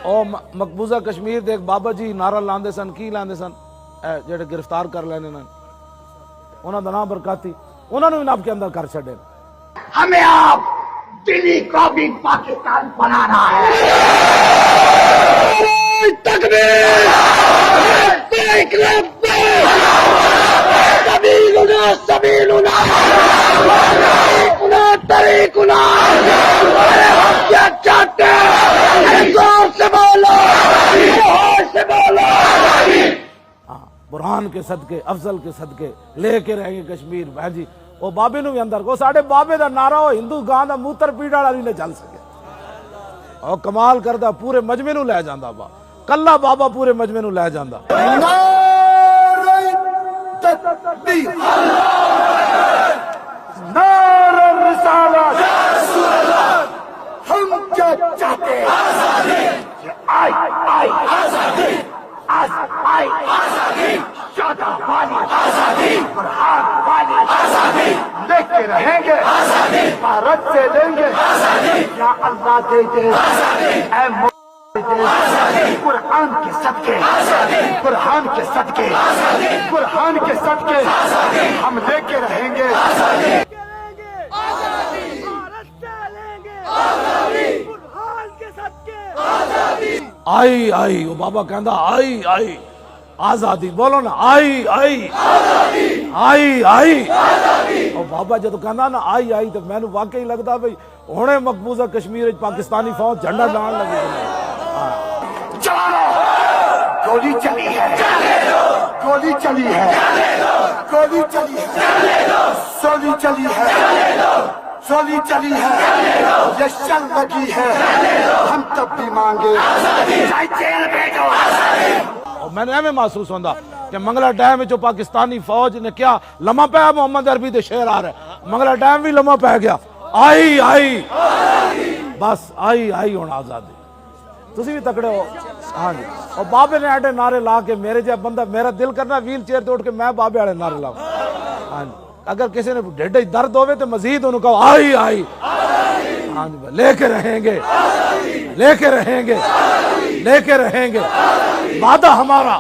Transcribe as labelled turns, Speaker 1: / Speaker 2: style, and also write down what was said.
Speaker 1: اور مقبوضہ کشمیر دے ایک بابا جی نعرہ لاندے سن، کی لاندے سن جڑے گرفتار کر لینے انہوں دا نام برکاتی، انہوں نے بھی نب کے اندر کر چھڑے۔
Speaker 2: ہمیں آپ دلی کو بھی پاکستان بنانا ہے۔ تکبیر! سبیلنا سبیلنا طریقنا طریقنا، ہم کیا چاہتے ہیں؟ زور سے بولو، ہوش سے بولو۔
Speaker 1: برہان کے صدقے، افضل کے صدقے لے کے رہیں گے کشمیر۔ بھائی جی وہ بابے نو بھی اندر کو ساڑھے بابے دا نعرہ ہو ہندو گاں دا موتر پیڑا والی نے چل سکے اور کمال کردہ پورے مجمع نو لے جاندہ با، کلہ بابا پورے مجمع نو لے جاندہ۔
Speaker 2: نعرہ رسالت، ہم کیا چاہتے ہیں؟ آئی آئی آزادی، آزادی، شادہ والی آزادی، برہان والی آزادی، لے کے رہیں گے بھارت سے لیں گے یا اللہ دے دے اے قرآن کے صدقے، قرآن کے صدقے، قرآن کے صدقے ہم لے کے رہیں گے۔
Speaker 1: آئی آئی وہ بابا کہندا آئی آئی آزادی، بولو نا آئی آئی آئی آئی۔ اور بابا جدو کہندا نا آئی آئی تو میں نے واقعی لگتا بھئی ہونے مقبوضہ کشمیر پاکستانی فوج جھنڈا ڈال لگی۔
Speaker 2: گولی چلی ہے، گولی چلی ہے، گولی چلی ہے، سولی چلی ہے، سولی چلی ہے، یہ شل لگی ہے، ہم تب بھی مانگے چاہے جیل بھیجو۔
Speaker 1: اور میں نے ایویں محسوس ہوندا کہ منگلا ڈیم جو پاکستانی فوج نے کیا لمحہ پہ محمد عربی دے شعر آ رہے منگلا ڈیم بھی لمحہ پہ گیا، آئی آئی بس آئی آئی ہونا آزادی۔ تسی بھی تکڑے ہو ہاں جی۔ اور بابے نے ایڈے نعرے لا کے میرے جب بندہ میرا دل کرنا ویل چیئر توڑ کے میں بابے والے نعرے لاؤں۔ ہاں جی اگر کسی نے ڈیڈے درد ہوئے تو مزید انہوں کہو آئی آئی ہاں جی لے کے رہیں گے، لے کے رہیں گے، لے کے رہیں گے، وعدہ ہمارا